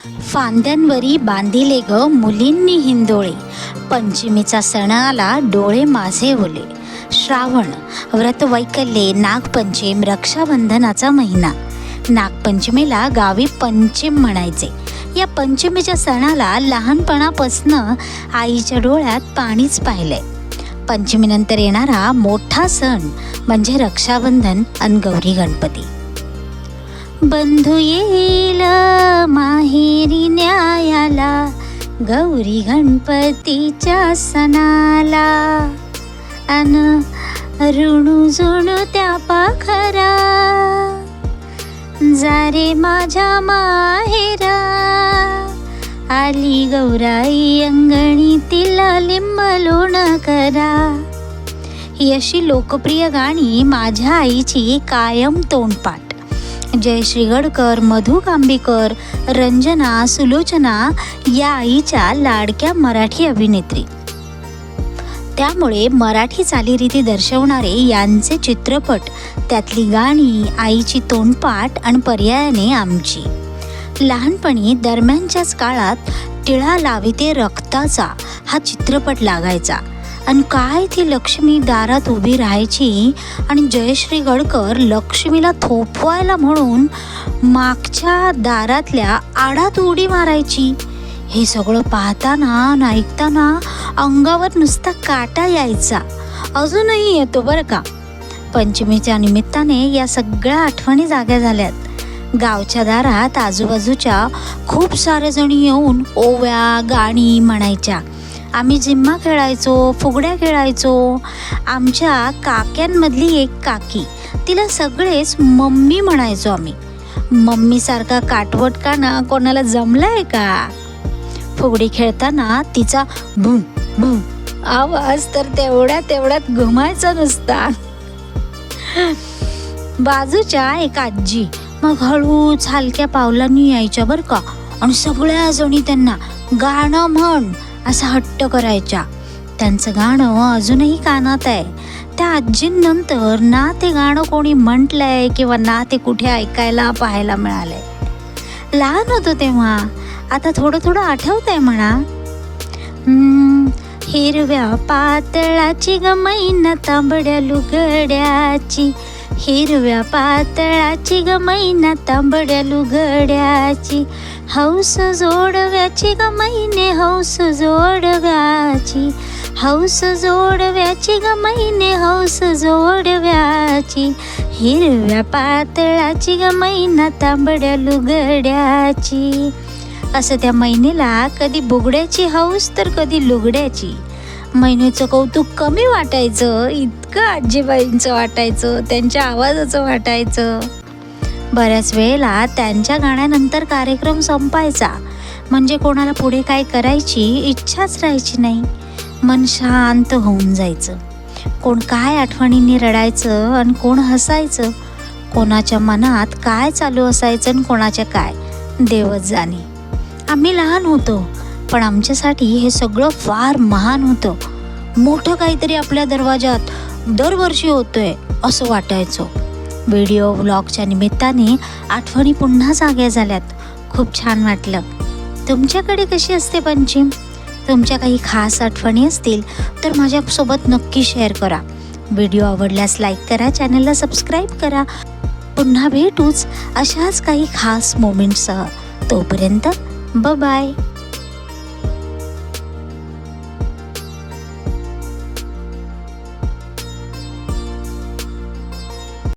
फांद्यांवरी बांधिले ग मुलींनी हिंदोळे, पंचमीचा सण आला डोळे माझे ओले. श्रावण व्रत वैकल्ये, नागपंचम रक्षाबंधनाचा महिना. नागपंचमीला गावी पंचम म्हणायचे. या पंचमीच्या सणाला लहानपणापासनं आईच्या डोळ्यात पाणीच पाहिलंय. पंचमीनंतर येणारा मोठा सण म्हणजे रक्षाबंधन आणि गौरी गणपती. बंधू येईल माहेरी न्यायाला, गौरी गणपतीच्या सणाला, अन ऋणू जुणू त्या पाखरा, जारे माझ्या माहेरा, आली गौराई अंगणी तिला लिंब लोण करा. ही अशी लोकप्रिय गाणी माझ्या आईची कायम तोंडपाठ. जयश्री गडकर, मधु कांबीकर, रंजना, सुलोचना या आईच्या लाडक्या मराठी अभिनेत्री. त्यामुळे मराठी चालीरीती दर्शवणारे यांचे चित्रपट, त्यातली गाणी, आईची तोंडपाठ आणि पर्यायाने आमची. लहानपणी दरम्यानच्याच काळात टिळा लाविते रक्ताचा हा चित्रपट लागायचा आणि काय ती लक्ष्मी दारात उभी राहायची आणि जयश्री गडकर लक्ष्मीला थोपवायला म्हणून मागच्या दारातल्या आडात उडी मारायची. हे सगळं पाहताना आणि ऐकताना अंगावर नुसता काटा यायचा. अजूनही येतो बरं का. पंचमीच्या निमित्ताने या सगळ्या आठवणी जाग्या झाल्यात. गावच्या दारात आजूबाजूच्या खूप सारे जणी येऊन ओव्या गाणी म्हणायच्या. आम्ही जिम्मा खेळायचो, फुगड्या खेळायचो. आमच्या काक्यांमधली एक काकी, तिला सगळेच मम्मी म्हणायचो आम्ही. मम्मीसारखा काटवटकाना कोणाला जमलाय का? फुगडी खेळताना तिचा भू भू आवाज तर तेवढ्यात घुमायचा नुसता. बाजूच्या एक आजी मग हळूच हलक्या पावलांनी यायच्या बरं का, आणि सगळ्या जणी त्यांना गाणं म्हण असा हट्ट करायच्या. त्यांचं गाणं अजूनही कानात आहे. त्या आजींनंतर ना ते गाणं कोणी म्हटलंय किंवा ना ते कुठे ऐकायला पाहायला मिळालंय. लहान होतो तेव्हा, आता थोडं आठवतंय म्हणा. हिरव्या पातळाची ग मैना तांबड्या लुगड्याची, हिरव्या पातळाची ग मैना तांबड्या लुगड्याची, हौस जोडव्याची ग मैने हौस जोडव्याची, हौस जोडव्याची ग मैने हौस जोडव्याची, हिरव्या पातळाची ग मैना तांबड्या लुगड्याची. असं त्या मैनेला कधी बुगड्याची हौस तर कधी लुगड्याची. मैनेचं कौतुक कमी वाटायचं, इतकं आजीबाईंचं वाटायचं, त्यांच्या आवाजाचं वाटायचं. बऱ्याच वेळेला त्यांच्या गाण्यानंतर कार्यक्रम संपायचा, म्हणजे कोणाला पुढे काय करायची इच्छाच राहायची नाही. मन शांत होऊन जायचं. कोण काय आठवणींनी रडायचं आणि कोण हसायचं. कोणाच्या मनात काय चालू असायचं आणि कोणाच्या काय, देवच जाणे. आम्ही लहान होतो, पण आमच्यासाठी हे सगळं फार महान होतं. मोठं काहीतरी आपल्या दरवाजात दरवर्षी होतंय असं वाटायचं. व्हिडिओ व्लॉगच्या निमित्ताने आठवणी पुन्हा जाग्या झाल्यात. खूप छान वाटलं. तुमच्याकडे कशी असते पंचम? तुमच्या काही खास आठवणी असतील तर माझ्यासोबत नक्की शेअर करा. व्हिडिओ आवडल्यास लाईक करा, चॅनलला सबस्क्राईब करा. पुन्हा भेटूच अशाच काही खास मोमेंट्ससह. तोपर्यंत बाय.